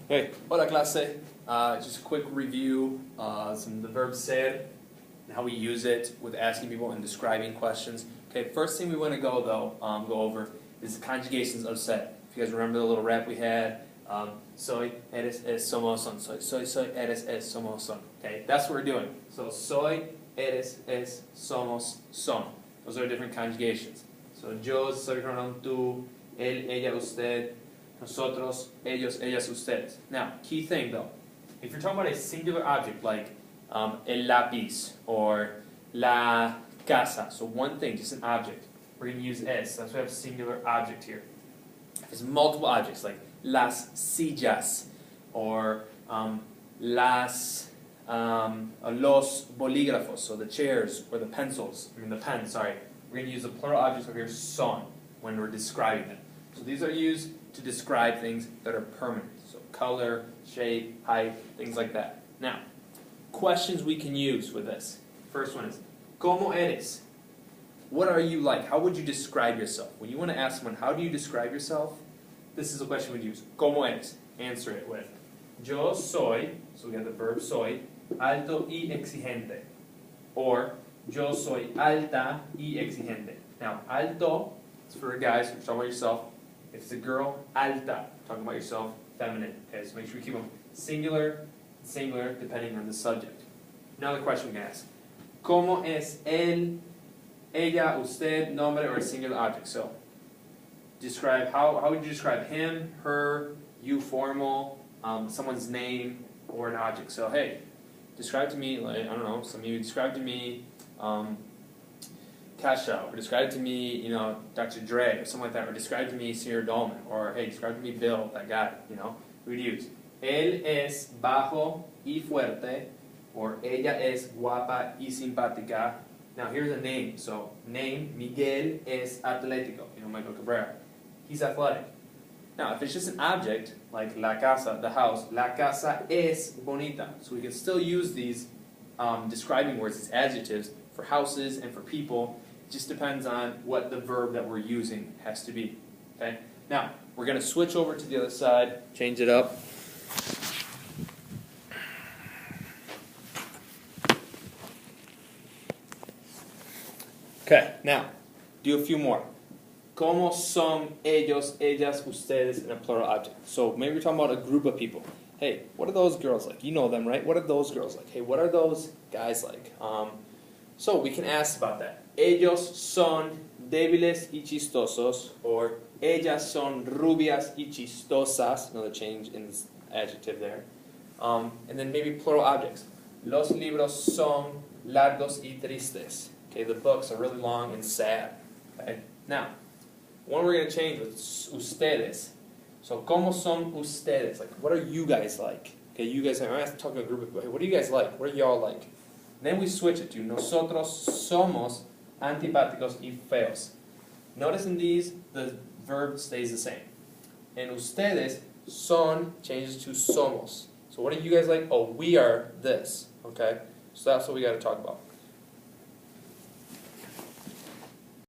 Hey, hola clase. Just a quick review, some of the verb ser, and how we use it with asking people and describing questions. Okay, first thing we want to go over is the conjugations of ser. If you guys remember the little rap we had, soy, eres, es, somos, son. Soy, eres, es, somos, son. Okay, that's what we're doing. So soy, eres, es, somos, son. Those are different conjugations. So yo, soy, pronoun tú, él, ella, usted, nosotros, ellos, ellas, ustedes. Now, key thing though, if you're talking about a singular object like el lápiz or la casa, so one thing, just an object, we're going to use es. That's why we have singular object here. If it's multiple objects like las sillas or los bolígrafos, so the chairs or the pencils, the pens, sorry. We're going to use the plural objects over here, son, when we're describing them. So these are used to describe things that are permanent. So color, shape, height, things like that. Now, questions we can use with this. First one is, ¿Cómo eres? What are you like? How would you describe yourself? When you want to ask someone, how do you describe yourself? This is a question we'd use. ¿Cómo eres? Answer it with, yo soy, so we have the verb soy, alto y exigente. Or, yo soy alta y exigente. Now, alto is for guys, you're talking about yourself. If it's a girl, alta, talking about yourself, feminine. Okay, so make sure we keep them singular, singular, depending on the subject. Another question we can ask. ¿Cómo es él, ella, usted, nombre, or a singular object? So, describe, how would you describe him, her, you, formal, someone's name, or an object? So, hey, describe to me, like, I don't know, some of you describe to me, Kasha, or describe to me, Dr. Dre, or something like that, or describe to me Sr. Dolman, or hey, describe to me Bill, that guy, we'd use. Él es bajo y fuerte, or ella es guapa y simpática. Now here's a name, so name, Miguel es atlético, Michael Cabrera. He's athletic. Now if it's just an object, like la casa, the house, la casa es bonita, so we can still use these describing words, these adjectives, for houses and for people. It just depends on what the verb that we're using has to be. Okay? Now, we're going to switch over to the other side, change it up. Okay, now, do a few more. ¿Cómo son ellos, ellas, ustedes in a plural object? So maybe we're talking about a group of people. Hey, what are those girls like? You know them, right? What are those girls like? Hey, what are those guys like? So we can ask about that. Ellos son débiles y chistosos, or ellas son rubias y chistosas. Another change in this adjective there. And then maybe plural objects. Los libros son largos y tristes. Okay, the books are really long and sad. Okay? Now, one we're going to change with ustedes. So, ¿cómo son ustedes? Like, what are you guys like? Okay, you guys, I'm talking to a group of people. Hey, what are you guys like? What are y'all like? Then we switch it to nosotros somos antipáticos y feos. Notice in these, the verb stays the same. And ustedes, son, changes to somos. So what are you guys like? Oh, we are this. Okay? So that's what we got to talk about.